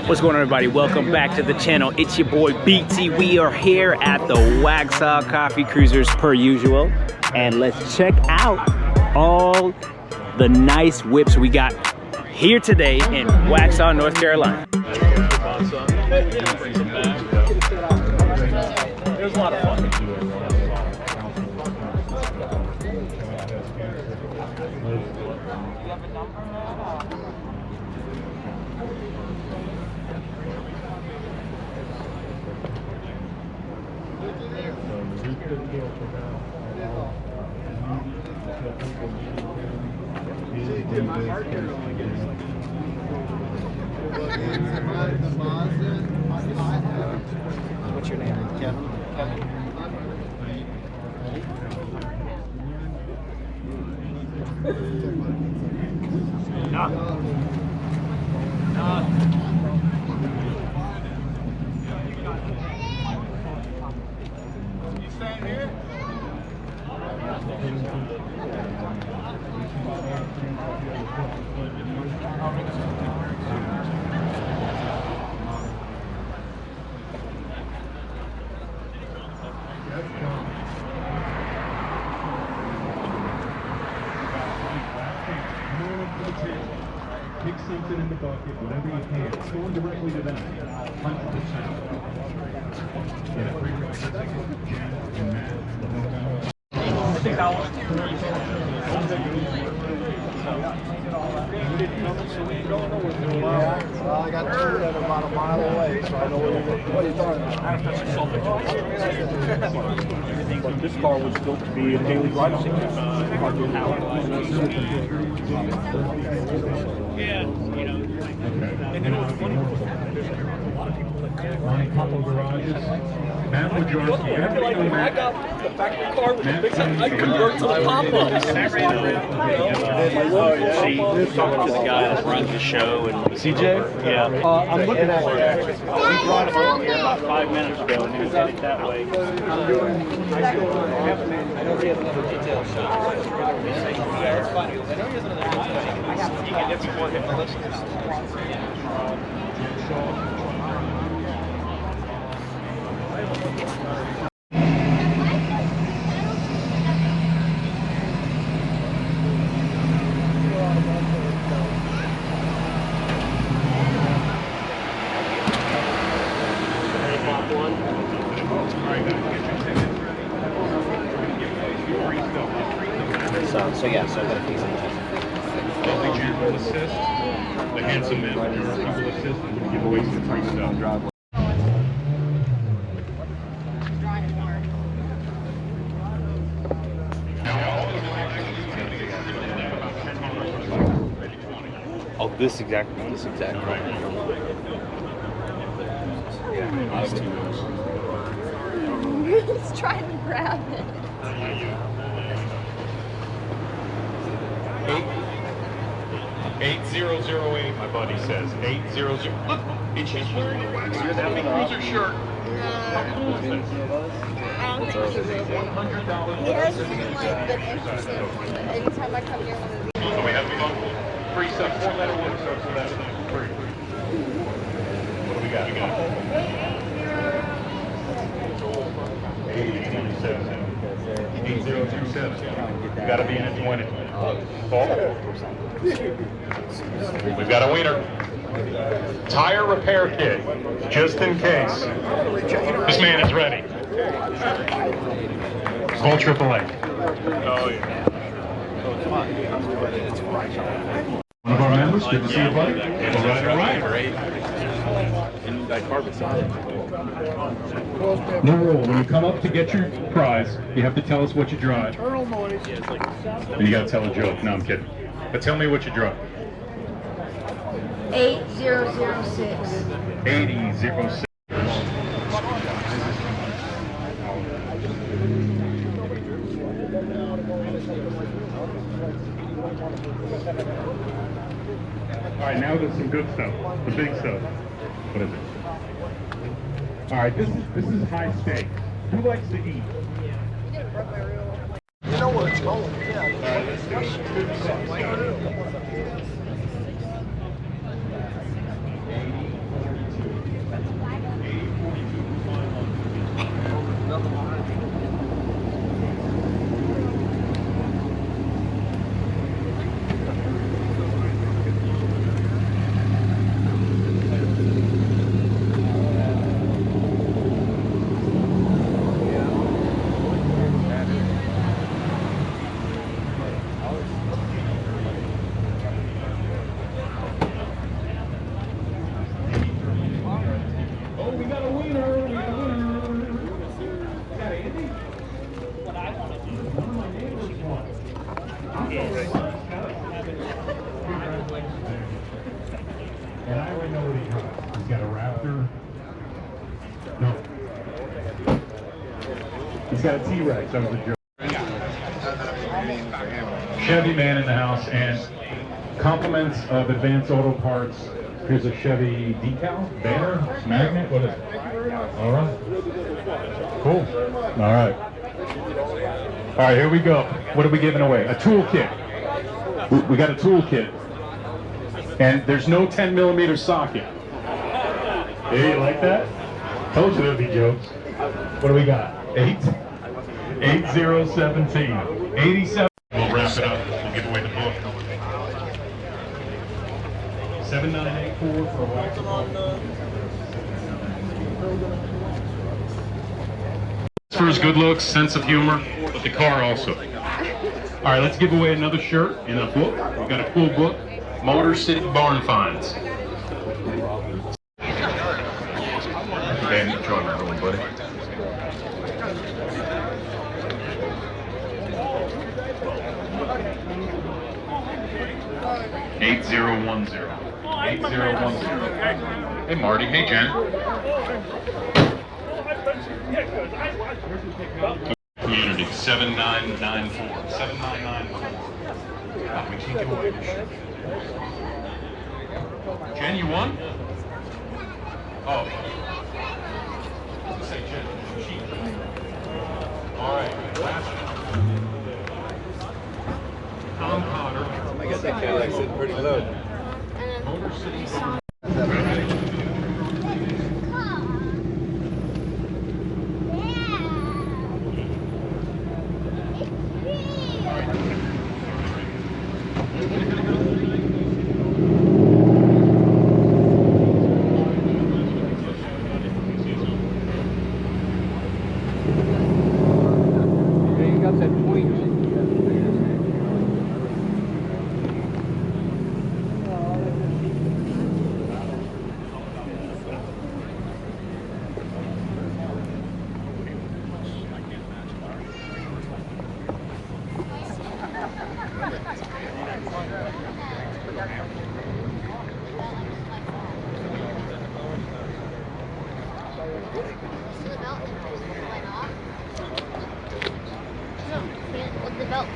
What's going on, everybody? Welcome back to the channel. It's your boy Beatsy. We are here at the Waxhaw Coffee Cruisers per usual, and let's check out all the nice whips we got here today in Waxhaw, North Carolina. It was a lot of fun. What's your name? Kevin? You staying here? Pick something in the bucket, whatever you can. It's going directly to them. 100%. Yeah, free Jen and Matt. Well, I got two that are about a mile away, so I know what you're talking about. But this car would still be a daily driver. Yeah, you know. And then what's funny a lot of people that come on a couple garages. Matt Majorski, I got the factory car with the big time. I convert to the pop-ups. See, talking to the guy that runs the show and CJ. Yeah, I'm looking at it. we brought him over here about 5 minutes ago, and he was headed that way. I know he has another detail shot. Yeah, it's funny. I know he has another detail shot. You can get some more hit the listeners. So yeah, so I got a piece of will assist. The handsome man Majorski will assist and will give away some free stuff. Oh, this exact one. He's trying to grab it. 8008, my buddy says. 800. Look, it's just wearing a Waxhaw Coffee Cruiser shirt. I don't think he will. $100. He hasn't even been interested. Anytime I come near one of these. So we have free stuff, 4-letter word, so that's free. What do we got? 8027. You gotta be in it to win it. We've got a winner. Tire repair kit, just in case. This man is ready. Call AAA. Oh yeah. One of our members, good to see you, buddy. All right. And that carpet's on it. New rule, when you come up to get your prize, you have to tell us what you drive. And you gotta tell a joke. No, I'm kidding. But tell me what you drive. 8006. 8006. All right, now there's some good stuff. The big stuff. What is it? All right, this is high stakes. Who likes to eat? You know where it's going. got a T-Rex. That was a joke. Chevy man in the house, and compliments of Advanced Auto Parts. Here's a Chevy decal, banner, magnet. What is it? All right. Cool. All right. All right, here we go. What are we giving away? A toolkit. We got a toolkit. And there's no 10mm socket. Hey, you like that? Told you there'd be jokes. What do we got? 8017. 87. We'll wrap it up. We'll give away the book. 7984 for Waxhaw. For his good looks, sense of humor, but the car also. All right, let's give away another shirt and a book. We've got a cool book, Motor City Barn Finds. Okay, enjoy my little buddy. $8010. Hey Marty, hey Jen. Community 7994. 7994. We can't give away this shit. Jen, you won? Oh. Say Jen, cheap. All right, last Tom Potter. I guess that Cadillac's sitting pretty low. Motor City. With the belt.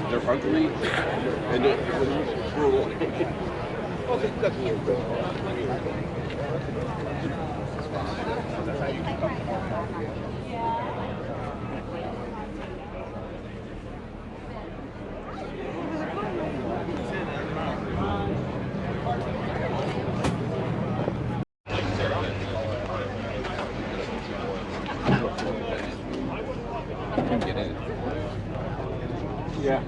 They're hard to read. And yeah.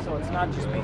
So it's not just me.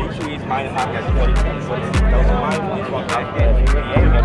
Usually it's minus half, 40. So, those are my ones, 1 half.